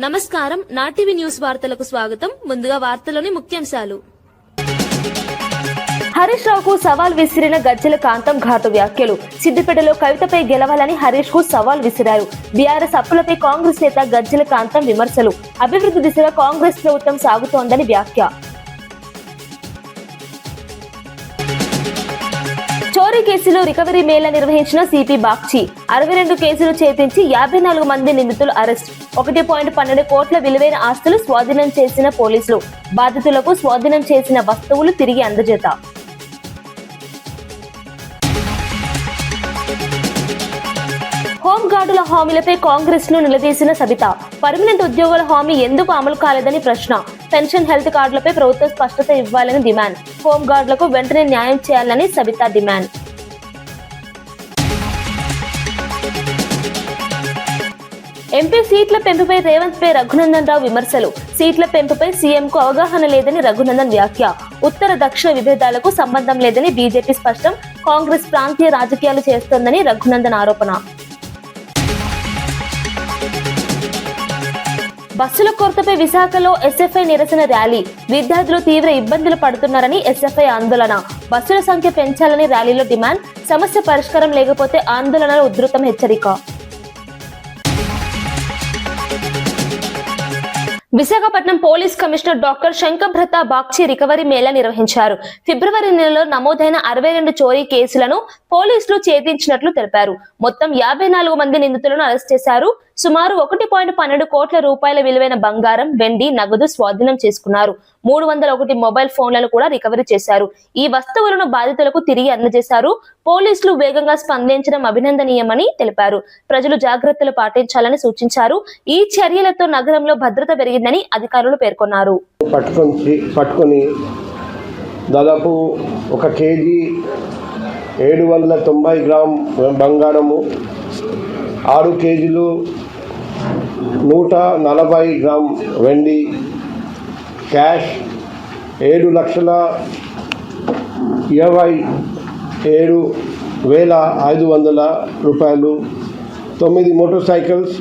నమస్కారం నాటివి న్యూస్ వార్తలకు స్వాగతం. ముందుగా వార్తలోని ముఖ్యాంశాలు. హరీష్ రావుకు సవాల్ విసిరిన గజ్జల కాంతం ఘాటు వ్యాఖ్యలు. సిద్దిపేటలో కవితపై గెలవాలని హరీష్ కు సవాల్ విసిరారు. బీఆర్ఎస్ అప్పులపై కాంగ్రెస్ నేత గజ్జల కాంతం విమర్శలు. అభివృద్ధి దిశగా కాంగ్రెస్ ప్రభుత్వం సాగుతోందని వ్యాఖ్య. చోరీ కేసులో రికవరీ మేళా నిర్వహించిన సిపి బాగ్చి. 62 కేసులు ఛేదించి 54 మంది నిందితులు అరెస్ట్. 1.12 కోట్ల విలువైన ఆస్తులు స్వాధీనం చేసిన పోలీసులు. బాధితులకు స్వాధీనం చేసిన వస్తువులు తిరిగి అందజేత. హోంగార్డుల హామీలపై కాంగ్రెస్ ను నిలదీసిన సబిత. పర్మనెంట్ ఉద్యోగుల హామీ ఎందుకు అమలు కాలేదని ప్రశ్న. పెన్షన్, హెల్త్ కార్డులపై ప్రభుత్వం స్పష్టత ఇవ్వాలని డిమాండ్. హోంగార్డులకు వెంటనే న్యాయం చేయాలని సబిత డిమాండ్. ఎంపీ సీట్ల పెంపుపై రేవంత్ పై రఘునందన్ రావు విమర్శలు. సీట్ల పెంపుపై సీఎంకు అవగాహన లేదని రఘునందన్ వ్యాఖ్య. ఉత్తర దక్షిణ విభేదాలకు సంబంధం లేదని బీజేపీ స్పష్టం. కాంగ్రెస్ ప్రాంతీయ రాజకీయాలు చేస్తోందని రఘునందన్ ఆరోపణ. బస్సుల కొరతపై విశాఖలో ఎస్ఎఫ్ఐ నిరసన ర్యాలీ. విద్యార్థులు తీవ్ర ఇబ్బందులు పడుతున్నారని ఎస్ఎఫ్ఐ ఆందోళన. బస్సుల సంఖ్య పెంచాలని ర్యాలీలో డిమాండ్. సమస్య పరిష్కారం లేకపోతే ఆందోళనలు ఉధృతం హెచ్చరిక. Visakhapatnam police commissioner doctor Shankhabrata Bagchi recovery Mela నిర్వహించారు. ఫిబ్రవరి నెలలో నమోదైన 62 చోరీ కేసులను పోలీసులు ఛేదించినట్లు తెలిపారు. మొత్తం 54 మంది నిందితులను అరెస్ట్ చేశారు. సుమారు 1.12 కోట్ల రూపాయల విలువైన బంగారం, వెండి, నగదు స్వాధీనం చేసుకున్నారు. 301 మొబైల్ ఫోన్లను కూడా రికవరీ చేశారు. ఈ వస్తువులను బాధితులకు తిరిగి అందజేశారు. పోలీసులు వేగంగా స్పందించడం అభినందనీయమని తెలిపారు. ప్రజలు జాగ్రత్తలు పాటించాలని సూచించారు. ఈ చర్యలతో నగరంలో భద్రత పెరిగిందని అధికారులు పేర్కొన్నారు. పట్టుకొని దాదాపు 1 కేజీ 790 గ్రామ్ బంగారము, 6 కేజీలు 140 గ్రామ్ వెండి, క్యాష్ 7,27,500 రూపాయలు, 9 మోటార్ సైకిల్స్,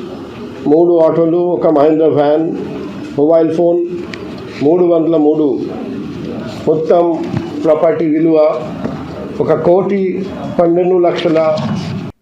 3 ఆటోలు, 1 మహీంద్రా వ్యాన్, మొబైల్ ఫోన్ 303. మొత్తం ప్రాపర్టీ విలువ 1,12,00,000.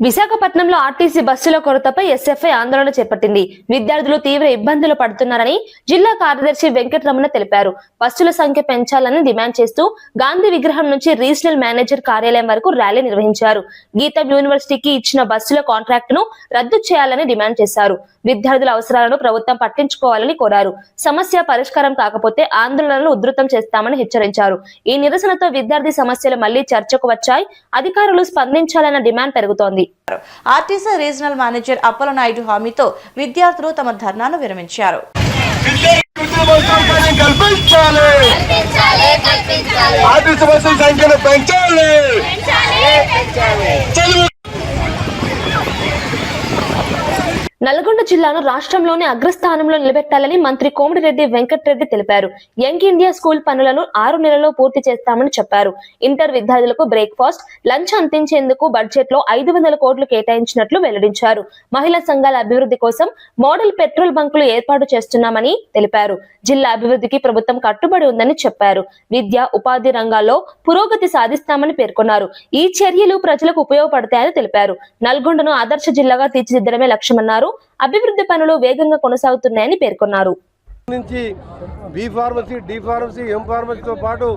విశాఖపట్నంలో ఆర్టీసీ బస్సుల కొరతపై ఎస్ఎఫ్ఐ ఆందోళన చేపట్టింది. విద్యార్థులు తీవ్ర ఇబ్బందులు పడుతున్నారని జిల్లా కార్యదర్శి వెంకటరమణ తెలిపారు. బస్సుల సంఖ్య పెంచాలని డిమాండ్ చేస్తూ గాంధీ విగ్రహం నుంచి రీజనల్ మేనేజర్ కార్యాలయం వరకు ర్యాలీ నిర్వహించారు. గీతం యూనివర్సిటీకి ఇచ్చిన బస్సుల కాంట్రాక్ట్ ను రద్దు చేయాలని డిమాండ్ చేశారు. విద్యార్థుల అవసరాలను ప్రభుత్వం పట్టించుకోవాలని కోరారు. సమస్య పరిష్కారం కాకపోతే ఆందోళనలు ఉధృతం చేస్తామని హెచ్చరించారు. ఈ నిరసనతో విద్యార్థి సమస్యలు మళ్లీ చర్చకు వచ్చాయి. అధికారులు స్పందించాలన్న డిమాండ్ పెరుగుతోంది. ఆర్టీసీ రీజనల్ మేనేజర్ అప్పలనాయుడు హామీతో విద్యార్థులు తమ ధర్నాను విరమించారు. నల్గొండ జిల్లాను రాష్ట్రంలోనే అగ్రస్థానంలో నిలబెట్టాలని మంత్రి కోమటిరెడ్డి వెంకటరెడ్డి తెలిపారు. యంగ్ ఇండియా స్కూల్ పనులను 6 నెలల్లో పూర్తి చేస్తామని చెప్పారు. ఇంటర్ విద్యార్థులకు బ్రేక్ఫాస్ట్, లంచ్ అందించేందుకు బడ్జెట్ లో 500 కోట్లు కేటాయించినట్లు వెల్లడించారు. మహిళా సంఘాల అభివృద్ధి కోసం మోడల్ పెట్రోల్ బంకులు ఏర్పాటు చేస్తున్నామని తెలిపారు. జిల్లా అభివృద్ధికి ప్రభుత్వం కట్టుబడి ఉందని చెప్పారు. విద్య, ఉపాధి రంగాల్లో పురోగతి సాధిస్తామని పేర్కొన్నారు. ఈ చర్యలు ప్రజలకు ఉపయోగపడతాయని తెలిపారు. నల్గొండను ఆదర్శ జిల్లాగా తీర్చిదిద్దడమే లక్ష్యమన్నారు. అభివృద్ధి పనులు వేగంగా కొనసాగుతున్నాయని పేర్కొన్నారు. బి ఫార్మసీ, డి ఫార్మసీ, ఎం ఫార్మసీతో పాటు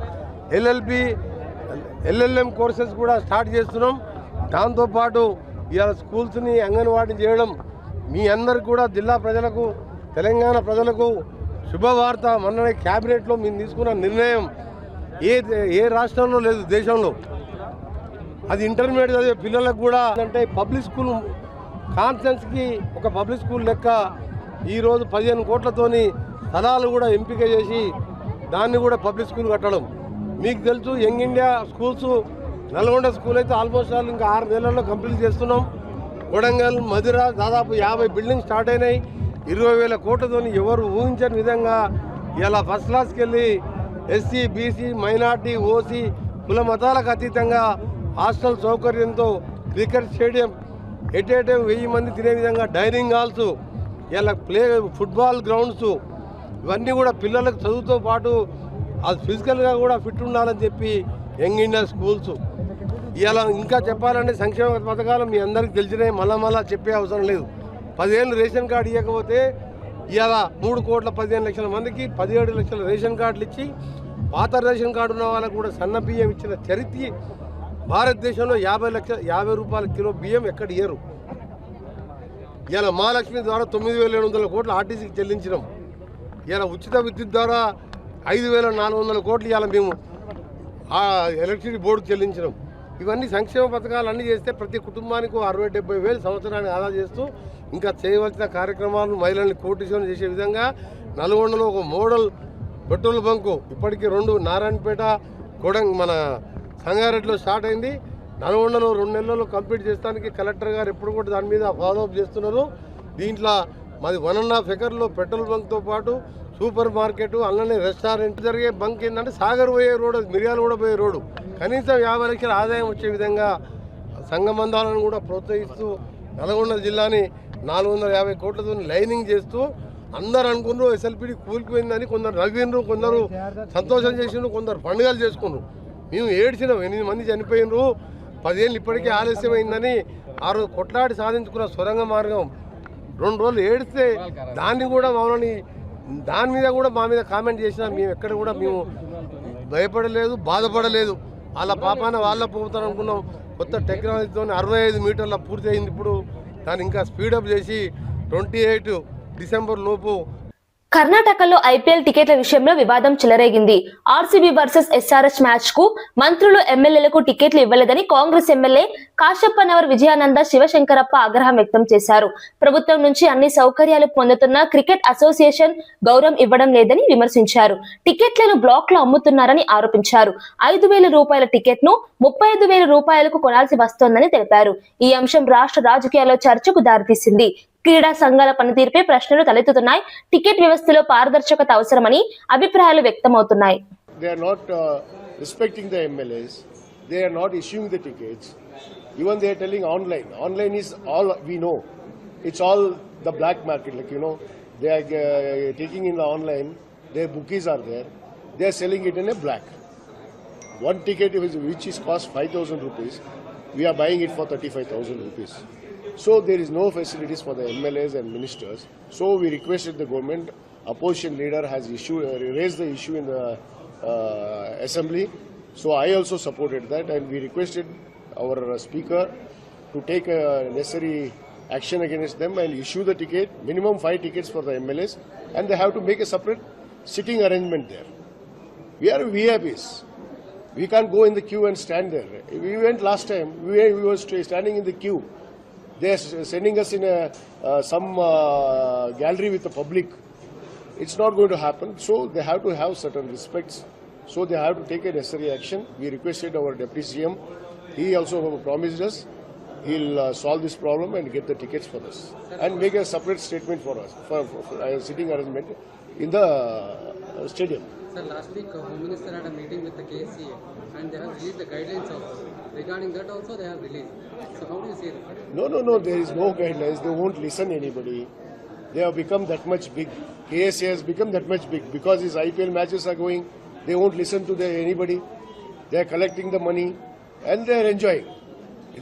ఎల్ఎల్బి, ఎల్ఎల్ఎం కోర్సెస్ కూడా స్టార్ట్ చేస్తున్నాం. దాంతోపాటు ఇవాళ స్కూల్స్ని అంగన్వాడీ చేయడం మీ అందరికి కూడా జిల్లా ప్రజలకు, తెలంగాణ ప్రజలకు శుభవార్త. మొన్న క్యాబినెట్లో మేము తీసుకున్న నిర్ణయం ఏ రాష్ట్రంలో లేదు దేశంలో. అది ఇంటర్మీడియట్ చదివే పిల్లలకు కూడా అంటే పబ్లిక్ స్కూల్ కాన్ఫరెన్స్కి ఒక పబ్లిక్ స్కూల్ లెక్క ఈరోజు 15 కోట్లతోని స్థలాలు కూడా ఎంపిక చేసి దాన్ని కూడా పబ్లిక్ స్కూల్ కట్టడం. మీకు తెలుసు young India schools Nalgonda school అయితే ఆల్మోస్ట్ ఇంకా 6 నెలల్లో కంప్లీట్ చేస్తున్నాం. కొడంగల్, మధుర దాదాపు 50 బిల్డింగ్ స్టార్ట్ అయినాయి. 20,000 కోట్లతోని ఎవరు ఊహించని విధంగా ఇలా ఫస్ట్ క్లాస్కి వెళ్ళి ఎస్సీ, బీసీ, మైనార్టీ, ఓసీ కుల మతాలకు అతీతంగా హాస్టల్ సౌకర్యంతో cricket stadium at a time 1000 మంది తినే విధంగా డైనింగ్ హాల్స్ ఇలా ఫుట్బాల్ గ్రౌండ్స్ ఇవన్నీ కూడా పిల్లలకు చదువుతో పాటు అది ఫిజికల్గా కూడా ఫిట్ ఉండాలని చెప్పి యంగ్ ఇండియా స్కూల్స్ ఇలా ఇంకా చెప్పాలంటే సంక్షేమ పథకాలు మీ అందరికీ తెలిసినాయి, మళ్ళా చెప్పే అవసరం లేదు. 10 ఏళ్ళు రేషన్ కార్డు ఇవ్వకపోతే ఇలా 3,15,00,000 మందికి 17 లక్షల రేషన్ కార్డులు ఇచ్చి పాత రేషన్ కార్డు ఉన్న వాళ్ళకు కూడా సన్న బియ్యం ఇచ్చిన చరిత్ర భారతదేశంలో 50 రూపాయల కిలో బియ్యం ఎక్కడ ఇయ్యరు. ఇలా మహాలక్ష్మి ద్వారా 9,700 కోట్లు ఆర్టీసీకి చెల్లించినాం. ఇలా ఉచిత విద్యుత్ ద్వారా 5,400 కోట్లు ఇలా మేము ఆ ఎలక్ట్రిసిటీ బోర్డుకు చెల్లించినాం. ఇవన్నీ సంక్షేమ పథకాలు అన్నీ చేస్తే ప్రతి కుటుంబానికి 60-70 వేలు సంవత్సరానికి ఆదా చేస్తూ ఇంకా చేయవలసిన కార్యక్రమాలు మహిళల్ని కోటీశ్వరం చేసే విధంగా నల్గొండలో ఒక మోడల్ పెట్రోల్ బంకు ఇప్పటికీ 2 నారాయణపేట మన సంగారెడ్డిలో స్టార్ట్ అయింది. నల్గొండలో 2 నెలల్లో కంప్లీట్ చేస్తానికి కలెక్టర్ గారు ఎప్పుడు కూడా దాని మీద ఫాలోఅప్ చేస్తున్నారు. దీంట్లో మాది 1.5 ఎకర్లో పెట్రోల్ బంక్తో పాటు సూపర్ మార్కెట్ అలానే రెస్టారెంట్ జరిగే బంక్ ఏంటంటే సాగర్ పోయే రోడ్డు, మిర్యాల కూడా పోయే రోడ్డు, కనీసం 50 లక్షల ఆదాయం వచ్చే విధంగా సంఘబంధాలను కూడా ప్రోత్సహిస్తూ నల్గొండ జిల్లాని 450 కోట్లతో లైనింగ్ చేస్తూ అందరు అనుకున్నారు ఎస్ఎల్పిడి కూలిపోయిందని, కొందరు నవ్విండ్రు, కొందరు సంతోషం చేసిండ్రు, కొందరు పండుగలు చేసుకున్నారు. మేము ఏడ్చినాం, 8 మంది చనిపోయినరు, 10 ఏళ్ళు ఇప్పటికే ఆలస్యమైందని ఆ రోజు కొట్లాడి సాధించుకున్న సొరంగ మార్గం 2 రోజులు ఏడిస్తే దాన్ని కూడా మమ్మల్ని దాని మీద కూడా మా మీద కామెంట్ చేసినా మేము ఎక్కడ కూడా మేము భయపడలేదు, బాధపడలేదు. వాళ్ళ పాపాన వాళ్ళ పోతారు అనుకున్నాం. కొత్త టెక్నాలజీతో 65 మీటర్ల పూర్తి అయింది. ఇప్పుడు దాన్ని ఇంకా స్పీడప్ చేసి 28 డిసెంబర్ లోపు. కర్ణాటకలో ఐపీఎల్ టికెట్ల విషయంలో వివాదం చెలరేగింది. ఆర్సీబీ వర్సెస్ ఎస్ఆర్హెచ్ మ్యాచ్ కు మంత్రులు ఎమ్మెల్యేలకు టికెట్లు ఇవ్వలేదని కాంగ్రెస్ ఎమ్మెల్యే కాశప్పనవర్ విజయానంద శివశంకరప్ప ఆగ్రహం వ్యక్తం చేశారు. ప్రభుత్వం నుంచి అన్ని సౌకర్యాలు పొందుతున్న క్రికెట్ అసోసియేషన్ గౌరవం ఇవ్వడం లేదని విమర్శించారు. టికెట్లను బ్లాక్ లో అమ్ముతున్నారని ఆరోపించారు. 5,000 రూపాయల టికెట్ ను 35,000 రూపాయలకు కొనాల్సి వస్తోందని తెలిపారు. ఈ అంశం రాష్ట్ర రాజకీయాల్లో చర్చకు దారితీసింది. క్రీడా సంఘాల పనితీరుపై ప్రశ్నలు తలెత్తుతున్నాయి. టికెట్ వ్యవస్థలో పారదర్శకత అవసరమని అభిప్రాయాలు వ్యక్తమవుతున్నాయి. They are not respecting the MLAs. They are not issuing the tickets. Even they are telling online. Online is all we know. It's all the black market. Like they are taking in the online. Their bookies are there. They are selling it in a black. One ticket which is cost 5,000 rupees. We are buying it for 35,000 rupees. So there is no facilities for the MLAs and ministers. So we requested the government. Opposition leader has raised the issue in the assembly. So I also supported that, and we requested our speaker to take necessary action against them and issue the ticket, minimum 5 tickets for the MLAs, and they have to make a separate sitting arrangement there. We are VIPs. We can't go in the queue and stand there. We went last time. We were standing in the queue. They are sending us in some gallery with the public. It's not going to happen. So they have to have certain respects. So they have to take a necessary action. We requested our Deputy CM. He also promised us he'll solve this problem and get the tickets for us and make a separate statement for us for a sitting arrangement in the stadium. Sir, last week Home Minister had a meeting with the KCA and they have released the guidelines also. Regarding that also they have released. So how do you see that? No. There is no guidelines. They won't listen anybody. They have become that much big. KSA has become that much big because his IPL matches are going. They won't listen to anybody. They are collecting the money and they are enjoying.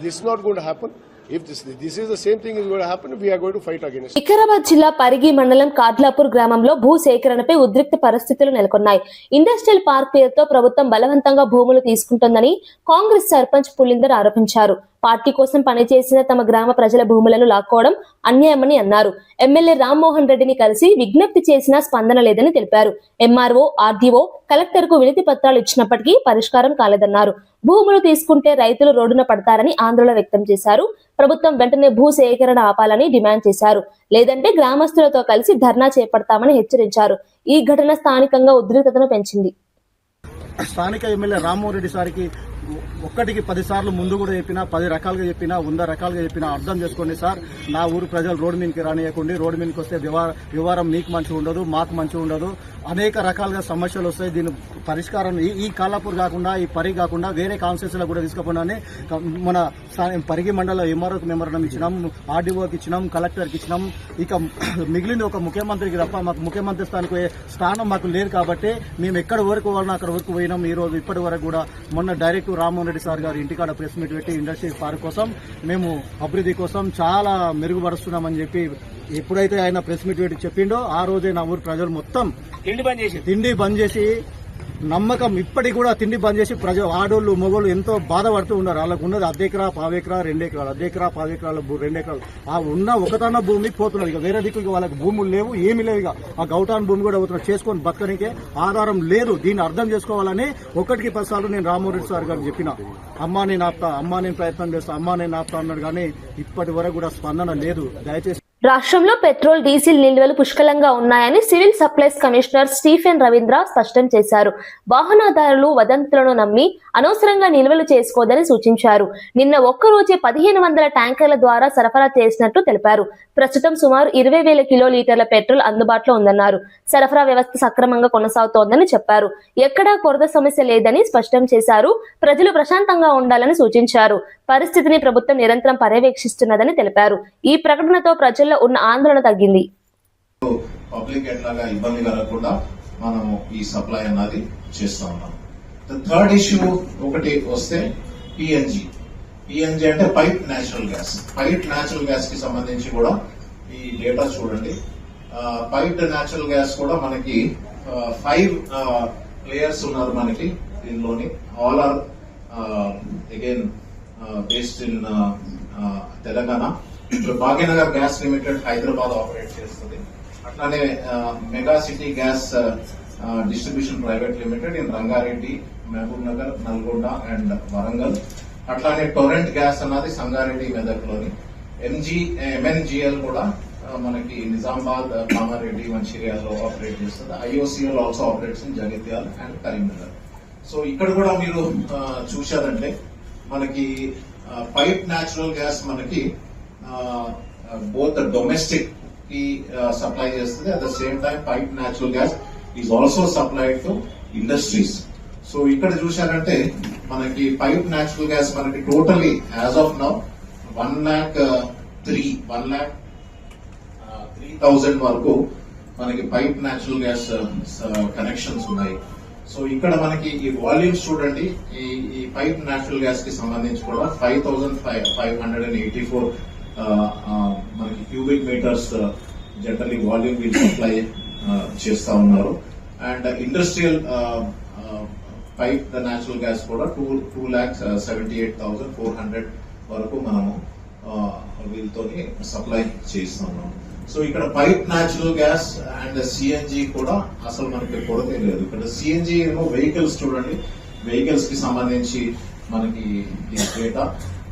This is not going to happen. If this is the same thing is going to happen, we are going to fight against it. Vikarabad జిల్లా పరిగి మండలం కాద్లాపూర్ గ్రామంలో భూ సేకరణపై ఉద్రిక్త పరిస్థితులు నెలకొన్నాయి. Industrial park పేరుతో ప్రభుత్వం బలవంతంగా భూములు తీసుకుంటోందని కాంగ్రెస్ సర్పంచ్ పులిందర్ ఆరోపించారు. పార్టీ కోసం పనిచేసిన తమ గ్రామ ప్రజల భూములను లాక్కోవడం అన్యాయమని అన్నారు. ఎమ్మెల్యే రామ్మోహన్ రెడ్డిని కలిసి విజ్ఞప్తి చేసినా స్పందన లేదని తెలిపారు. ఎంఆర్ఓ, ఆర్డీఓ, కలెక్టర్ కు వినతి పత్రాలు ఇచ్చినప్పటికీ పరిష్కారం కాలేదన్నారు. భూములు తీసుకుంటే రైతులు రోడ్డున పడతారని ఆందోళన వ్యక్తం చేశారు. ప్రభుత్వం వెంటనే భూ సేకరణ ఆపాలని డిమాండ్ చేశారు. లేదంటే గ్రామస్తులతో కలిసి ధర్నా చేపడతామని హెచ్చరించారు. ఈ ఘటన స్థానికంగా ఉద్రిక్తతను పెంచింది. స్థానిక ఎమ్మెల్యే రామ్మోహన్ రెడ్డి సార్కి ఒక్కటికి 10 సార్లు ముందు కూడా చెప్పినా, 10 రకాలుగా చెప్పినా, 100 రకాలుగా చెప్పినా అర్థం చేసుకోండి సార్. నా ఊరు ప్రజలు రోడ్డు మీదకి రానియకండి. రోడ్డు మీదకి వస్తే వ్యవహారం మీకు మంచిగా ఉండదు, మాకు మంచిగా ఉండదు. అనేక రకాలుగా సమస్యలు వస్తాయి. దీని పరిష్కారం ఈ కాలాపూర్ కాకుండా, ఈ పరి కాకుండా వేరే కాన్స్టిట్యూన్సీలో కూడా తీసుకుపోయినా మన పరిగి మండల ఎంఆర్ఓకి మెమోరాండం ఇచ్చినాం, ఆర్డీఓకి ఇచ్చినాం, కలెక్టర్కి ఇచ్చినాం. ఇక మిగిలింది ఒక ముఖ్యమంత్రికి తప్ప మాకు ముఖ్యమంత్రి స్థానం మాకు లేదు కాబట్టి మేము ఎక్కడ వరకు వాళ్ళని అక్కడ వరకు పోయినాం. ఈ రోజు ఇప్పటి వరకు కూడా మొన్న డైరెక్ట్ రామ్మోహన్ రెడ్డి సార్ గారు ఇంటికాడ ప్రెస్ మీట్ పెట్టి ఇండస్ట్రీ పార్క్ కోసం మేము అభివృద్ధి కోసం చాలా మెరుగుపరుస్తున్నామని చెప్పి ఎప్పుడైతే ఆయన ప్రెస్ మీట్ పెట్టి చెప్పిండో ఆ రోజే నా ఊరు ప్రజలు మొత్తం తిండి బంద్ చేసి నమ్మకం ఇప్పటికి కూడా తిండి బంద్ చేసి ఆడోళ్ళు మొగోళ్ళు ఎంతో బాధపడుతూ ఉన్నారు. వాళ్ళకు ఉన్నది 1/2 ఎకరా 1/2 ఎకరా 2 ఎకరాలు 1/2 ఎకరా 10 ఎకరాలు 2 ఎకరాలు ఆ ఉన్న ఒకటన్న భూమి పోతున్నారు. ఇక వేరే దిక్కు వాళ్ళకి భూములు లేవు, ఏమీ లేవు. ఇక ఆ గౌటాన్ భూమి కూడా అవుతున్నారు. చేసుకొని బతకనికే ఆధారం లేదు. దీన్ని అర్థం చేసుకోవాలని 1కి 10 సార్లు నేను రామ్మోహన్ రెడ్డి సార్ గారికి చెప్పిన, అమ్మా నేను ఆపుతా, అమ్మా నేను ప్రయత్నం చేస్తా, అమ్మా నేను ఆపుతా అన్నాడు. కానీ ఇప్పటి వరకు కూడా స్పందన లేదు. దయచేసి రాష్ట్రంలో పెట్రోల్, డీజిల్ నిల్వలు పుష్కలంగా ఉన్నాయని civil supplies commissioner Stephen Ravindra స్పష్టం చేశారు. వాహనదారులు వదంతులను నమ్మి అనవసరంగా నిల్వలు చేసుకోవద్దని సూచించారు. నిన్న ఒక్కరోజే 1500 ట్యాంకర్ల ద్వారా సరఫరా చేసినట్టు తెలిపారు. ప్రస్తుతం సుమారు 20,000 కిలోలీటర్ల పెట్రోల్ అందుబాటులో ఉందన్నారు. సరఫరా వ్యవస్థ సక్రమంగా కొనసాగుతోందని చెప్పారు. ఎక్కడా కొరత సమస్య లేదని స్పష్టం చేశారు. ప్రజలు ప్రశాంతంగా ఉండాలని సూచించారు. పరిస్థితిని ప్రభుత్వం నిరంతరం పర్యవేక్షిస్తున్నదని తెలిపారు. ఈ ప్రకటనతో ప్రజల్లో ఉన్న ఆందోళన తగ్గింది. పబ్లిక్ ఎట్లాగా ఇబ్బంది కలగకుండా మనము ఈ సప్లై అన్నది చేస్తా ఉన్నాం. థర్డ్ ఇష్యూ ఒకటి వస్తే పిఎన్జి అంటే pipe natural gas. Pipe natural gas కి సంబంధించి కూడా ఈ డేటా చూడండి. పైప్ న్యాచురల్ గ్యాస్ కూడా మనకి 5 ప్లేయర్స్ ఉన్నారు మనకి దీనిలోని. All are again based in Telangana. ఇప్పుడు Bhagyanagar gas limited Hyderabad operate చేస్తుంది. అట్లానే mega city gas distribution private limited in Rangareddy, Mahabubnagar, Nalgonda and Warangal. అట్లానే టొరెంట్ గ్యాస్ అన్నది సంగారెడ్డి, మెదక్లోని. ఎంఎన్జిఎల్ కూడా మనకి నిజామాబాద్, కామారెడ్డి, మంచిర్యాలలో ఆపరేట్ చేస్తుంది. IOCL also operates in Jagtial and Karimnagar. So ఇక్కడ కూడా మీరు చూశారంటే మనకి పైప్ న్యాచురల్ గ్యాస్ మనకి బోత్ డొమెస్టిక్ కి సప్లై చేస్తుంది. At the same time pipe natural gas is also supplied to industries. So ఇక్కడ చూశారంటే మనకి పైప్ న్యాచురల్ గ్యాస్ మనకి టోటలీ యాజ్ ఆఫ్ నౌ 1,03,000 వరకు మనకి పైప్ న్యాచురల్ గ్యాస్ కనెక్షన్స్ ఉన్నాయి. సో ఇక్కడ మనకి ఈ వాల్యూమ్స్ చూడండి. ఈ పైప్ న్యాచురల్ గ్యాస్ కి సంబంధించి కూడా 5,584 మనకి క్యూబిక్ మీటర్స్ జనరల్లీ వాల్యూమ్ వీళ్ళు సప్లై చేస్తా ఉన్నారు. And industrial pipe natural gas కూడా 2,78,400 వరకు మనము వీళ్ళతోని సప్లై చేస్తున్నాం. సో ఇక్కడ pipe natural gas and CNG కూడా అసలు మనకి కొరత లేదు. ఇక్కడ సిఎన్జి ఏమో వెహికల్స్ చూడండి, వెహికల్స్ కి సంబంధించి మనకి డేటా.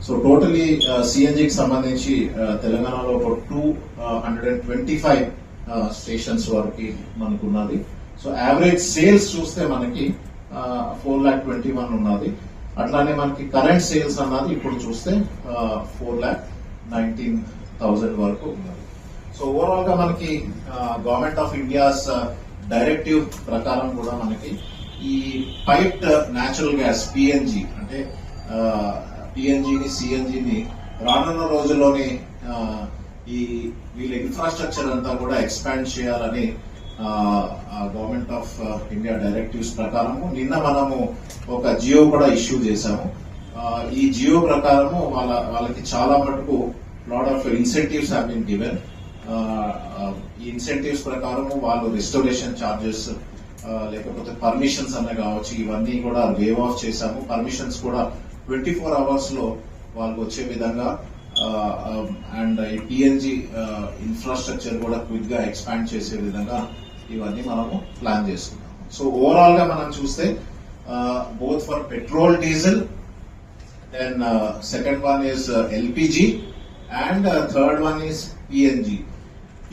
సో టోటలీ సిఎన్జికి సంబంధించి తెలంగాణలో ఒక 225 స్టేషన్స్ వరకు మనకు ఉన్నది. సో యావరేజ్ సేల్స్ చూస్తే మనకి 4,21,000 ఉన్నది. అట్లానే మనకి కరెంట్ సేల్స్ అన్నది ఇప్పుడు చూస్తే 4,19,000 వరకు ఉన్నది. సో ఓవరాల్ గా మనకి గవర్నమెంట్ ఆఫ్ ఇండియాస్ డైరెక్టివ్ ప్రకారం కూడా మనకి ఈ పైప్డ్ న్యాచురల్ గ్యాస్ పిఎన్జి అంటే పిఎన్జిని, సిఎన్జిని రానున్న రోజుల్లోని ఈ వీళ్ళ ఇన్ఫ్రాస్ట్రక్చర్ అంతా కూడా ఎక్స్పాండ్ చేయాలని గవర్నమెంట్ ఆఫ్ ఇండియా డైరెక్టివ్స్ ప్రకారము నిన్న మనము ఒక జియో కూడా ఇష్యూ చేశాము. ఈ జియో ప్రకారము వాళ్ళకి చాలా మటుకు lot of incentives have been given. ఈ ఇన్సెంటివ్స్ ప్రకారము వాళ్ళు రెస్టోరేషన్ ఛార్జెస్ లేకపోతే పర్మిషన్స్ అనే కావచ్చు, ఇవన్నీ కూడా వేవ్ ఆఫ్ చేశాము. పర్మిషన్స్ కూడా 24 hours లో వాళ్ళకి వచ్చే విధంగా అండ్ ఈ పిఎన్జి ఇన్ఫ్రాస్ట్రక్చర్ కూడా క్విక్ గా ఎక్స్పాండ్ చేసే విధంగా ఇవన్నీ మనము ప్లాన్ చేసుకున్నాము. సో ఓవరాల్ గా మనం చూస్తే both for petrol, diesel, then second one is LPG and third one is PNG.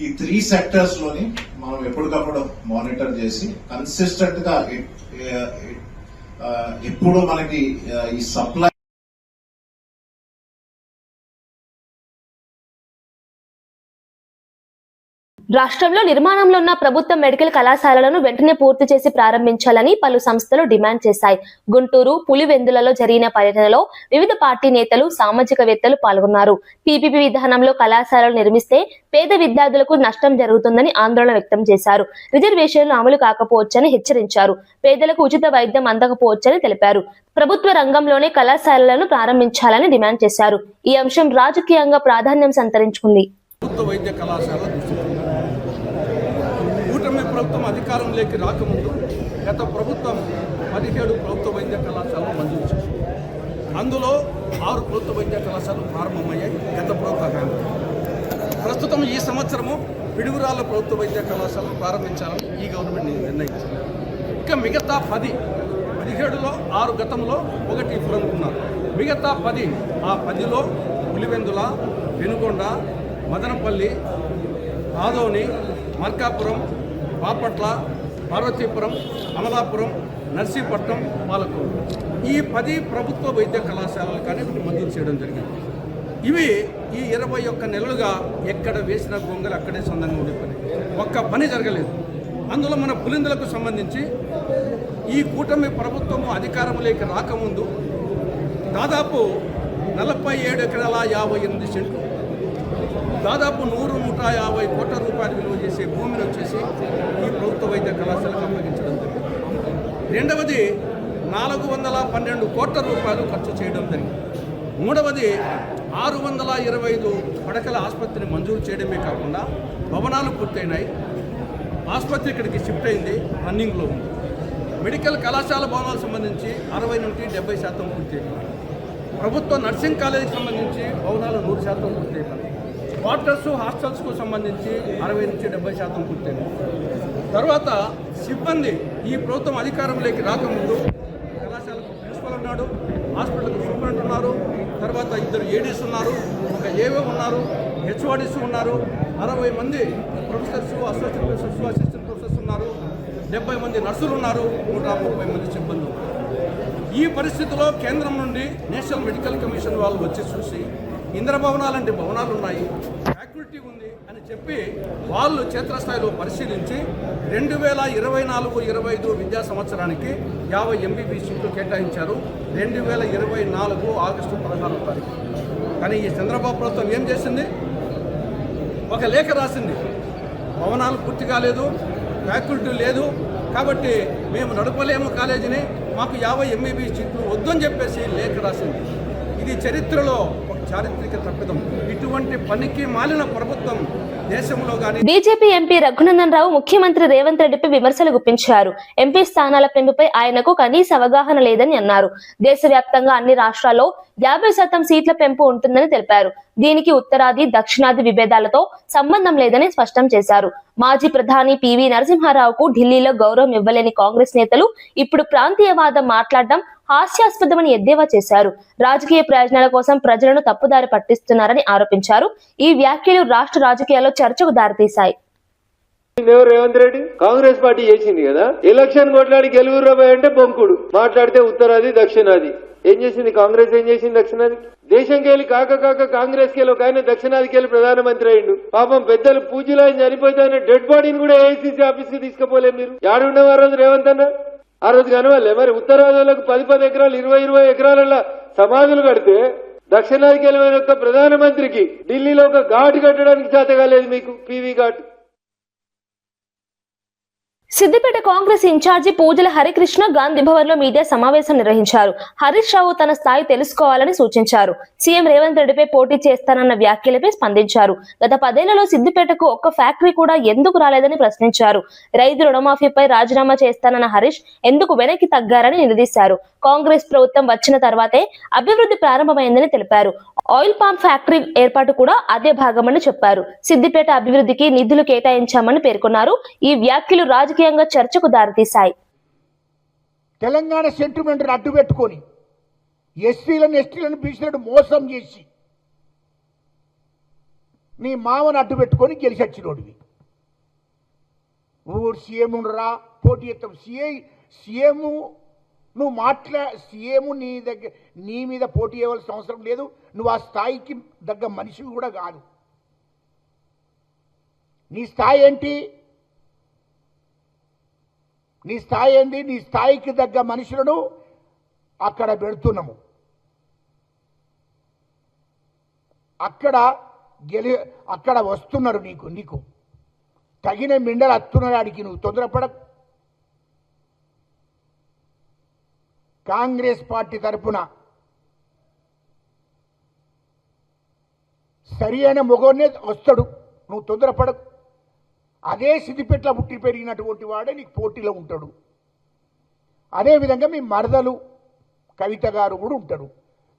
ఈ 3 సెక్టర్స్ లోని మనం ఎప్పటికప్పుడు మానిటర్ చేసి కన్సిస్టెంట్ గా ఎప్పుడు మనకి ఈ సప్లై రాష్ట్రంలో నిర్మాణంలో ఉన్న ప్రభుత్వ మెడికల్ కళాశాలలను వెంటనే పూర్తి చేసి ప్రారంభించాలని పలు సంస్థలు డిమాండ్ చేశాయి. గుంటూరు, పులివెందులలో జరిగిన పర్యటనలో వివిధ పార్టీ నేతలు, సామాజికవేత్తలు పాల్గొన్నారు. పీపీపీ విధానంలో కళాశాలలు నిర్మిస్తే పేద విద్యార్థులకు నష్టం జరుగుతుందని ఆందోళన వ్యక్తం చేశారు. రిజర్వేషన్లు అమలు కాకపోవచ్చని హెచ్చరించారు. పేదలకు ఉచిత వైద్యం అందకపోవచ్చని తెలిపారు. ప్రభుత్వ రంగంలోనే కళాశాలలను ప్రారంభించాలని డిమాండ్ చేశారు. ఈ అంశం రాజకీయంగా ప్రాధాన్యం సంతరించుకుంది. ప్రభుత్వ వైద్య కళాశాల కూటమి ప్రభుత్వం అధికారంలోకి రాకముందు గత ప్రభుత్వం 17 ప్రభుత్వ వైద్య కళాశాలను మంజూరు చేసింది. అందులో 6 ప్రభుత్వ వైద్య కళాశాలలు ప్రారంభమయ్యాయి గత ప్రభుత్వం. ప్రస్తుతం ఈ సంవత్సరము పిడుగురాళ్ళ ప్రభుత్వ వైద్య కళాశాలను ప్రారంభించాలని ఈ గవర్నమెంట్ నిర్ణయించింది. ఇక మిగతా 17లో 6 గతంలో 1 ఇప్పుడు అనుకున్నారు. మిగతా 10 ఆ 10లో పులివెందుల, వెనుకొండ, మదనపల్లి, ఆదోని, మార్కాపురం, బాపట్ల, పార్వతీపురం, అమలాపురం, నర్సీపట్నం, పాలకొల్లు ఈ 10 ప్రభుత్వ వైద్య కళాశాలలు కానీ మంజూరు చేయడం జరిగింది. ఇవి ఈ 21 నెలలుగా ఎక్కడ వేసిన గొంగలు అక్కడే సొంతంగా ఉండిపోయింది. ఒక్క పని జరగలేదు. అందులో మన పులిందులకు సంబంధించి ఈ కూటమి ప్రభుత్వము అధికారంలోకి రాకముందు దాదాపు 47 ఎకరాల 58 సెంట్లు, దాదాపు 100-150 కోట్ల రూపాయలు విలువ చేసే భూమిని వచ్చేసి ఈ ప్రభుత్వ వైద్య కళాశాలకు అప్పగించడం జరిగింది. రెండవది 412 కోట్ల రూపాయలు ఖర్చు చేయడం జరిగింది. మూడవది 625 పడకల ఆసుపత్రిని మంజూరు చేయడమే కాకుండా భవనాలు పూర్తయినాయి. ఆసుపత్రి ఇక్కడికి షిఫ్ట్ అయింది, రన్నింగ్లో ఉంది. మెడికల్ కళాశాల భవనాలకు సంబంధించి 60 నుండి 70% పూర్తయినాయి. ప్రభుత్వ నర్సింగ్ కాలేజీకి సంబంధించి భవనాలు 100% పూర్తయినాయి. క్వార్టర్స్, హాస్టల్స్కు సంబంధించి 60 నుంచి 70% పూర్తయినాయి. తర్వాత సిబ్బంది ఈ ప్రభుత్వం అధికారంలోకి రాకముందు కళాశాలకు ప్రిన్సిపల్ ఉన్నాడు, హాస్పిటల్కు సూపరింటెండెంట్ ఉన్నారు, తర్వాత 2 ఏడీస్ ఉన్నారు, ఒక ఏవో ఉన్నారు, హెచ్ఓడీస్ ఉన్నారు, 60 మంది professors, associate professors, assistant professors ఉన్నారు, 70 మంది నర్సులు ఉన్నారు, 130 మంది సిబ్బంది ఉన్నారు. ఈ పరిస్థితిలో కేంద్రం నుండి నేషనల్ మెడికల్ కమిషన్ వాళ్ళు వచ్చి చూసి ఇంద్రభవనాలు అంటే భవనాలు ఉన్నాయి, ఫ్యాకల్టీ ఉంది అని చెప్పి వాళ్ళు క్షేత్రస్థాయిలో పరిశీలించి 2024-25 విద్యా సంవత్సరానికి 50 ఎంబీబీఎస్ సీట్లు కేటాయించారు. 2024 ఆగస్టు 16వ తారీఖు. కానీ ఈ చంద్రబాబు ప్రభుత్వం ఏం చేసింది? ఒక లేఖ రాసింది, భవనాలు పూర్తి కాలేదు, ఫ్యాకల్టీ లేదు, కాబట్టి మేము నడపలేము కాలేజీని, మాకు 50 ఎంబీబీఎస్ సీట్లు వద్దని చెప్పేసి లేఖ రాసింది. ఇది చరిత్రలో ఒక చారిత్రక తప్పిదం. ఇటువంటి పనికి మాలిన ప్రభుత్వం దేశంలో గాని. బీజేపీ ఎంపీ రఘునందన్ రావు ముఖ్యమంత్రి రేవంత్ రెడ్డిపై విమర్శలు గుప్పించారు. ఎంపీ స్థానాల పెంపుపై ఆయనకు కనీస అవగాహన లేదని అన్నారు. దేశవ్యాప్తంగా అన్ని రాష్ట్రాల్లో 50% సీట్ల పెంపు ఉంటుందని తెలిపారు. దీనికి ఉత్తరాది, దక్షిణాది విభేదాలతో సంబంధం లేదని స్పష్టం చేశారు. మాజీ ప్రధాని పివి నరసింహారావుకు ఢిల్లీలో గౌరవం ఇవ్వలేని కాంగ్రెస్ నేతలు ఇప్పుడు ప్రాంతీయవాదం మాట్లాడడం హాస్యాస్పదమని ఎద్దేవా చేశారు. రాజకీయ ప్రయోజనాల కోసం ప్రజలను తప్పుదారి పట్టిస్తున్నారని ఆరోపించారు. ఈ వ్యాఖ్యలు రాష్ట్ర రాజకీయాల్లో చర్చకు దారితీశాయి. రేవంత్ రెడ్డి కాంగ్రెస్ పార్టీ చేసింది కదా, ఎలక్షన్ కొట్లాడి గెలుగురాబాయ్ అంటే బొంకుడు, మాట్లాడితే ఉత్తరాది, దక్షిణాది. ఏం చేసింది కాంగ్రెస్? ఏం చేసింది దక్షిణాది? దేశంకి వెళ్ళి కాక కాంగ్రెస్ కి ఒక ఆయన దక్షిణాదికి వెళ్ళి ప్రధానమంత్రి అయిండు. పాపం పెద్దలు పూజలు ఆయన చనిపోతే ఆయన డెడ్ బాడీని కూడా ఏఐసీసీ ఆఫీస్ కి తీసుకుపోలే. మీరు యాడుండవు ఆ రోజు రేవంత్ అన్న? ఆ రోజు కనవాలే? మరి ఉత్తరాదిలకు 10 ఎకరాలు 20 ఎకరాల సమాధులు కడితే దక్షిణాదికి వెళ్ళిన యొక్క ప్రధానమంత్రికి ఢిల్లీలో ఒక ఘాటు కట్టడానికి చేత కాలేదు మీకు, పీవీ ఘాట్. సిద్దిపేట కాంగ్రెస్ ఇన్ఛార్జి పూజల హరికృష్ణ గాంధీ భవన్ లో మీడియా సమావేశం నిర్వహించారు. హరీష్ రావు తన స్థాయి తెలుసుకోవాలని సూచించారు. సీఎం రేవంత్ రెడ్డిపై పోటీ చేస్తానన్న వ్యాఖ్యలపై స్పందించారు. గత 10 ఏళ్లలో సిద్దిపేటకు ఒక్క ఫ్యాక్టరీ కూడా ఎందుకు రాలేదని ప్రశ్నించారు. రైతు రుణమాఫీపై రాజీనామా చేస్తానన్న హరీష్ ఎందుకు వెనక్కి తగ్గారని నిలదీశారు. కాంగ్రెస్ ప్రభుత్వం వచ్చిన తర్వాతే అభివృద్ధి ప్రారంభమైందని తెలిపారు. ఆయిల్ పామ్ ఫ్యాక్టరీ ఏర్పాటు కూడా అదే భాగమని చెప్పారు. సిద్దిపేట అభివృద్ధికి నిధులు కేటాయించామని పేర్కొన్నారు. ఈ వ్యాఖ్యలు రాజకీయంగా చర్చకు దారితీశాయి. తెలంగాణ సెంటిమెంట్ అడ్డు పెట్టుకొని ఎస్టీలను బీసీలను మోసం చేసి నీ మామను అడ్డు పెట్టుకొని గెలిచొచ్చినోడివి. ఊరు సీఎం రా పోటీ చేస్తాం. సీఎం నువ్వు సీఎం నీ మీద పోటీ చేయవలసిన అవసరం లేదు. నువ్వు ఆ స్థాయికి దగ్గర మనిషివి కూడా కాదు. నీ స్థాయి ఏంటి? నీ స్థాయి ఏంది? నీ స్థాయికి తగ్గ మనుషులను అక్కడ పెడుతున్నాము. అక్కడ వస్తున్నారు. నీకు తగిన మిండలు వస్తున్నారు. ఆడికి నువ్వు తొందరపడకు. కాంగ్రెస్ పార్టీ తరఫున సరి అయిన మొగోనే వస్తాడు. నువ్వు తొందరపడకు. అదే సిద్దిపేటలో పుట్టి పెరిగినటువంటి వాడే నీకు పోటీలో ఉంటాడు. అదేవిధంగా మీ మరదలు కవిత గారు కూడా ఉంటాడు.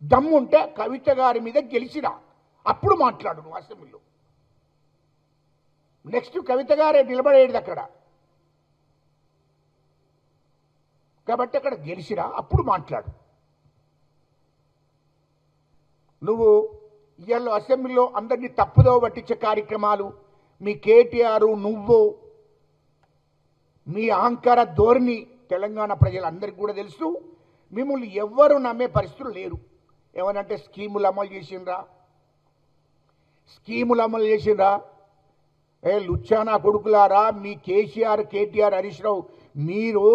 దమ్ముంటే కవిత గారి మీద గెలిచిరా, అప్పుడు మాట్లాడు నువ్వు అసెంబ్లీలో. నెక్స్ట్ కవిత గారే నిలబడేది అక్కడ. కాబట్టి అక్కడ గెలిచిరా, అప్పుడు మాట్లాడు. నువ్వు ఇవాళ అసెంబ్లీలో అందరినీ తప్పుదో పట్టించే కార్యక్రమాలు, మీ కేటీఆర్, నువ్వు, మీ అహంకార ధోరణి తెలంగాణ ప్రజలందరికీ కూడా తెలుసు. మిమ్మల్ని ఎవ్వరూ నమ్మే పరిస్థితులు లేరు. ఏమనంటే స్కీములు అమలు చేసిండ్రా. లుచ్చానా కొడుకులారా, మీ కేసీఆర్, కేటీఆర్, హరీష్ రావు మీరు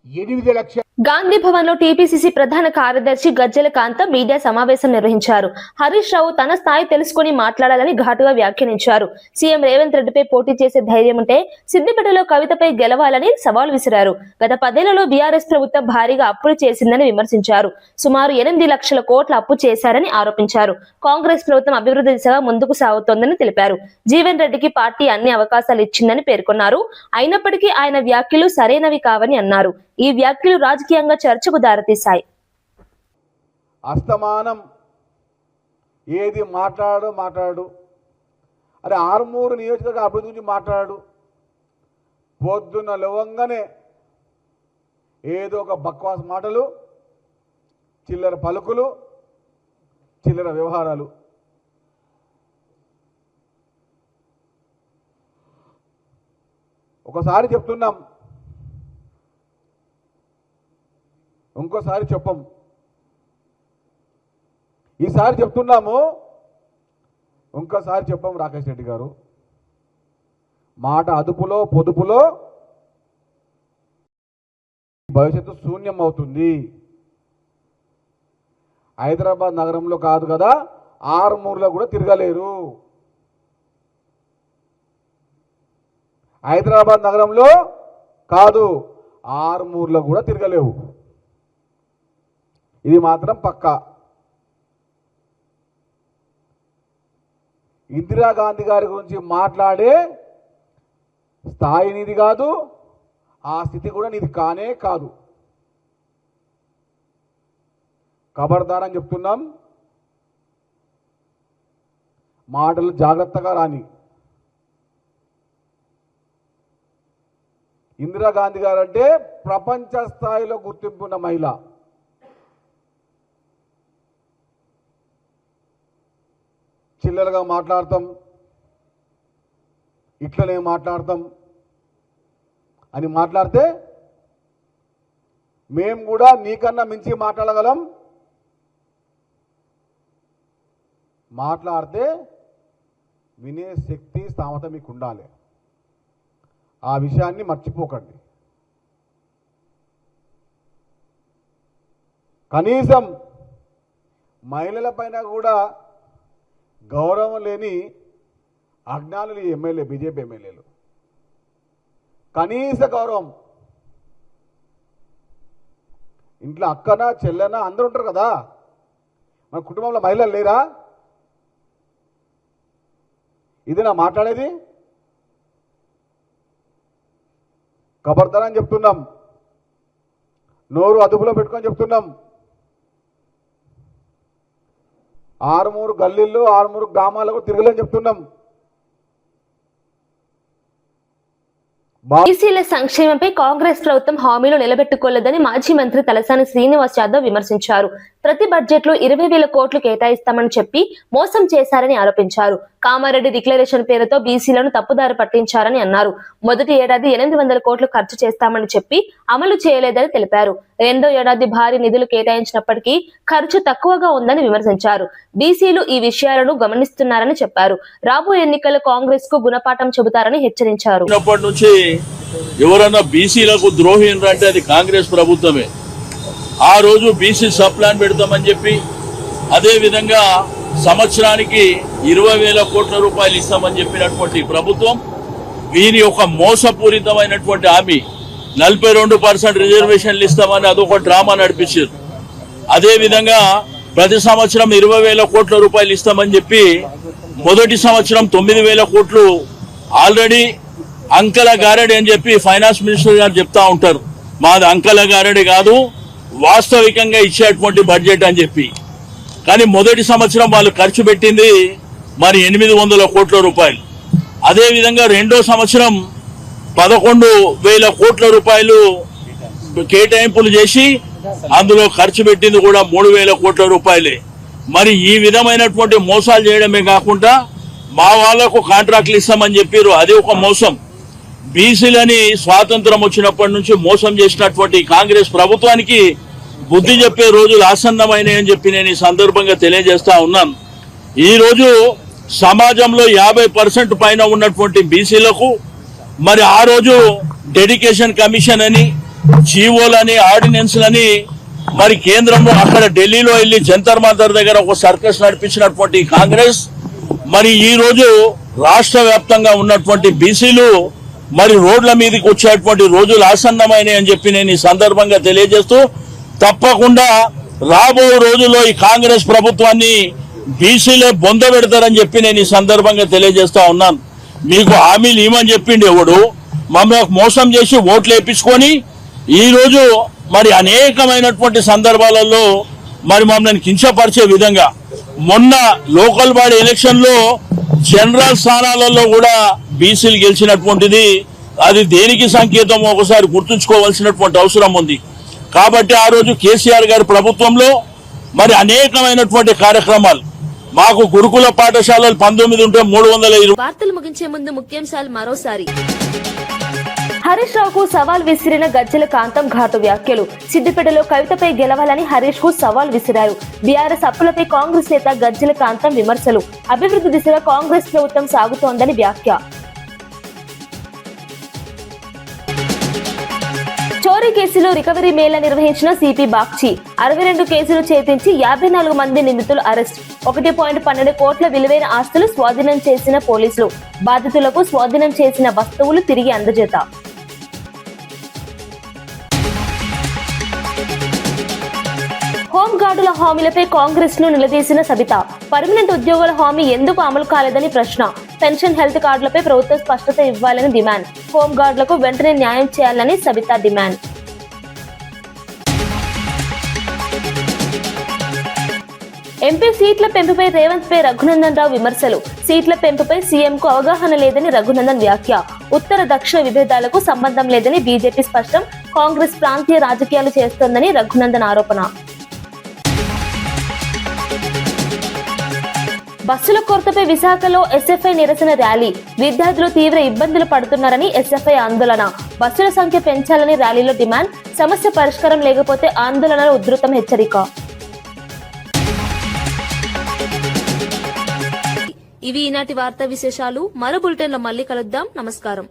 8 లక్షల గాంధీ భవన్ లో టీపీసీసీ ప్రధాన కార్యదర్శి గజ్జెల కాంత మీడియా సమావేశం నిర్వహించారు. హరీష్ రావు తన స్థాయి తెలుసుకుని మాట్లాడాలని ఘాటుగా వ్యాఖ్యానించారు. సీఎం రేవంత్ రెడ్డిపై పోటీ చేసే ధైర్యం ఉంటే సిద్దిపేటలో కవితపై గెలవాలని సవాల్ విసిరారు. గత 10 ఏళ్లలో బీఆర్ఎస్ ప్రభుత్వం భారీగా అప్పులు చేసిందని విమర్శించారు. సుమారు 8 లక్షల కోట్ల అప్పు చేశారని ఆరోపించారు. కాంగ్రెస్ ప్రభుత్వం అభివృద్ధి దిశగా ముందుకు సాగుతోందని తెలిపారు. జీవన్ రెడ్డికి పార్టీ అన్ని అవకాశాలు ఇచ్చిందని పేర్కొన్నారు. అయినప్పటికీ ఆయన వ్యాఖ్యలు సరైనవి కావని అన్నారు. ఈ వ్యాఖ్యలు రాజకీయంగా చర్చకు దారితీశాయి. అస్తమానం ఏది మాట్లాడు. అరే ఆర్మూరు నియోజకవర్గ అభివృద్ధి గురించి మాట్లాడు. పొద్దున్న లేవంగానే ఏదో ఒక బక్వాస్ మాటలు, చిల్లర పలుకులు, చిల్లర వ్యవహారాలు. ఒకసారి చెప్తున్నాం, ఇంకోసారి చెప్పం. ఈసారి చెప్తున్నాము, ఇంకోసారి చెప్పం. రాకేష్ రెడ్డి గారు మాట అదుపులో పొదుపులో భవిష్యత్తు శూన్యం అవుతుంది. హైదరాబాద్ నగరంలో కాదు కదా, ఆర్మూర్లో కూడా తిరగలేరు. హైదరాబాద్ నగరంలో కాదు, ఆర్మూర్లో కూడా తిరగలేవు. ఇది మాత్రం పక్కా. ఇందిరాగాంధీ గారి గురించి మాట్లాడే స్థాయి నీది కాదు, ఆ స్థితి కూడా నీది కానే కాదు. ఖబర్దారని చెప్తున్నాం. మాటలు జాగ్రత్తగా రాని. ఇందిరాగాంధీ గారు అంటే ప్రపంచ స్థాయిలో గుర్తింపు ఉన్న మహిళ. చిల్లరగా మాట్లాడతాం, ఇట్లనే మాట్లాడతాం అని మాట్లాడితే మేము కూడా నీకన్నా మించి మాట్లాడగలం. మాట్లాడితే వినే శక్తి, స్థామత మీకు ఉండాలి. ఆ విషయాన్ని మర్చిపోకండి. కనీసం మహిళల పైన కూడా గౌరవం లేని అజ్ఞానులు ఎమ్మెల్యే, బీజేపీ ఎమ్మెల్యేలు. కనీస గౌరవం. ఇంట్లో అక్కన చెల్లెన అందరూ ఉంటారు కదా, మన కుటుంబంలో మహిళలు లేరా? ఇది నా మాట్లాడేది. ఖబర్దారని చెప్తున్నాం. నోరు అదుపులో పెట్టుకొని చెప్తున్నాం. ఆరుమూరు గల్లీల్లో, ఆరుమూరు గ్రామాలకు తిరగలేని చెప్తున్నాం. బీసీల సంక్షేమంపై కాంగ్రెస్ ప్రభుత్వం హామీలు నిలబెట్టుకోలేదని మాజీ మంత్రి తలసాని శ్రీనివాస్ యాదవ్ విమర్శించారు. ప్రతి బడ్జెట్ లో 20,000 కోట్లు కేటాయిస్తామని చెప్పి మోసం చేశారని ఆరోపించారు. కామారెడ్డి డిక్లరేషన్ పేరుతో బీసీలను తప్పుదారి పట్టించారని అన్నారు. మొదటి ఏడాది 800 కోట్లు ఖర్చు చేస్తామని చెప్పి అమలు చేయలేదని తెలిపారు. రెండో ఏడాది భారీ నిధులు కేటాయించినప్పటికీ ఖర్చు తక్కువగా ఉందని విమర్శించారు. బీసీలు ఈ విషయాలను గమనిస్తున్నారని చెప్పారు. రాబోయే ఎన్నికల్లో కాంగ్రెస్ కు గుణపాఠం చెబుతారని హెచ్చరించారు. ఎవరన్నా బీసీలకు ద్రోహి అంటే అది కాంగ్రెస్ ప్రభుత్వమే. ఆ రోజు బీసీ సబ్ ప్లాన్ పెడతామని చెప్పి అదే విధంగా సంవత్సరానికి 20,000 కోట్ల రూపాయలు ఇస్తామని చెప్పినటువంటి ప్రభుత్వం వీరి ఒక మోసపూరితమైనటువంటి హామీ 42% రిజర్వేషన్లు ఇస్తామని అదొక డ్రామా నడిపించారు. అదే విధంగా ప్రతి సంవత్సరం 20,000 కోట్ల రూపాయలు ఇస్తామని చెప్పి మొదటి సంవత్సరం 9,000 కోట్లు ఆల్రెడీ అంకల గారడి అని చెప్పి ఫైనాన్స్ మినిస్టర్ గారు చెప్తా ఉంటారు. మాది అంకల గారడి కాదు, వాస్తవికంగా ఇచ్చేటువంటి బడ్జెట్ అని చెప్పి. కానీ మొదటి సంవత్సరం వాళ్ళు ఖర్చు పెట్టింది మరి 800 కోట్ల రూపాయలు. అదే విధంగా రెండో సంవత్సరం 11,000 కోట్ల రూపాయలు కేటాయింపులు చేసి అందులో ఖర్చు పెట్టింది కూడా 3,000 కోట్ల రూపాయలే. మరి ఈ విధమైనటువంటి మోసాలు చేయడమే కాకుండా మా వాళ్లకు కాంట్రాక్ట్లు ఇస్తామని చెప్పారు, అది ఒక మోసం. బీసీలని స్వాతంత్రం వచ్చినప్పటి నుంచి మోసం చేసినటువంటి కాంగ్రెస్ ప్రభుత్వానికి బుద్ధి చెప్పే రోజులు ఆసన్నమైనాయని చెప్పి నేను ఈ సందర్భంగా తెలియజేస్తా ఉన్నాను. ఈ రోజు సమాజంలో 50% పైన ఉన్నటువంటి బీసీలకు మరి ఆ రోజు డెడికేషన్ కమిషన్ అని, జీవోలని, ఆర్డినెన్స్లని మరి కేంద్రంలో అక్కడ ఢిల్లీలో వెళ్లి జంతర్ మంతర్ దగ్గర ఒక సర్కస్ నడిపించినటువంటి కాంగ్రెస్ మరి ఈ రోజు రాష్ట్ర వ్యాప్తంగా ఉన్నటువంటి బీసీలు మరి రోడ్ల మీదకి వచ్చేటువంటి రోజులు ఆసన్నమైనవి అని చెప్పి నేను ఈ సందర్భంగా తెలియజేస్తూ తప్పకుండా రాబో రోజుల్లో ఈ కాంగ్రెస్ ప్రభుత్వాన్ని బీసీలే బొంద పెడతారని చెప్పి నేను ఈ సందర్భంగా తెలియజేస్తా ఉన్నాను. మీకు హామీలు ఇవ్వమని చెప్పిండి ఎవడు, మమ్మల్ని మోసం చేసి ఓట్లు వేయించుకొని ఈ రోజు మరి అనేకమైనటువంటి సందర్భాలలో మరి మమ్మల్ని కించపరిచే విధంగా మొన్న లోకల్ బాడీ ఎలక్షన్ లో జనరల్ స్థానాలలో కూడా బీసీలు గెలిచినటువంటిది అది దేనికి సంకేతం ఒకసారి గుర్తుంచుకోవాల్సినటువంటి అవసరం ఉంది. కాబట్టి ఆ రోజు కేసీఆర్ గారి ప్రభుత్వంలో మరి అనేకమైనటువంటి కార్యక్రమాలు మాకు గురుకుల పాఠశాలలు 19 ఉంటే 320. వార్తలు ముగించే ముందు ముఖ్యాంశాలు మరోసారి. హరీష్ రావుకు సవాల్ విసిరిన గజ్జెల కాంతం ఘాటు వ్యాఖ్యలు. సిద్దిపేటలో కవితపై గెలవాలని హరీష్ కు సవాల్ విసిరారు. బీఆర్ఎస్ అప్పులపై కాంగ్రెస్ నేత గజ్జెల కాంతం విమర్శలు. అభివృద్ధి దిశగా కాంగ్రెస్ ప్రభుత్వం సాగుతోందని వ్యాఖ్య. చోరీ కేసులో రికవరీ మేళా నిర్వహించిన సిపి బాగ్చి. 62 కేసులు ఛేదించి 54 మంది నిందితులు అరెస్ట్. 1.12 కోట్ల విలువైన ఆస్తులు స్వాధీనం చేసిన పోలీసులు. బాధితులకు స్వాధీనం చేసిన వస్తువులు తిరిగి అందజేత. హోంగార్డుల హామీలపై కాంగ్రెస్ ను నిలదీసిన సబిత. పర్మనెంట్ ఉద్యోగుల హామీ ఎందుకు అమలు కాలేదని ప్రశ్న. పెన్షన్, హెల్త్ కార్డులపై ప్రభుత్వం స్పష్టత ఇవ్వాలని డిమాండ్. హోంగార్డులకు వెంటనే న్యాయం చేయాలని సబిత డిమాండ్. ఎంపీ సీట్ల పెంపుపై రేవంత్ పై రఘునందన్ రావు విమర్శలు. సీట్ల పెంపుపై సీఎంకు అవగాహన లేదని రఘునందన్ వ్యాఖ్య. ఉత్తర దక్షిణ విభేదాలకు సంబంధం లేదని బీజేపీ స్పష్టం. కాంగ్రెస్ ప్రాంతీయ రాజకీయాలు చేస్తోందని రఘునందన్ ఆరోపణ. బస్సుల కొరతపై విశాఖలో ఎస్ఎఫ్ఐ నిరసన ర్యాలీ. విద్యార్థులు తీవ్ర ఇబ్బందులు పడుతున్నారని ఎస్ఎఫ్ఐ ఆందోళన. బస్సుల సంఖ్య పెంచాలని ర్యాలీలో డిమాండ్. సమస్య పరిష్కారం లేకపోతే ఆందోళనలు ఉధృతం హెచ్చరిక. ఇవి ఈనాటి వార్తా విశేషాలు. మరో బులెటిన్లో మళ్ళీ కలుద్దాం. నమస్కారం.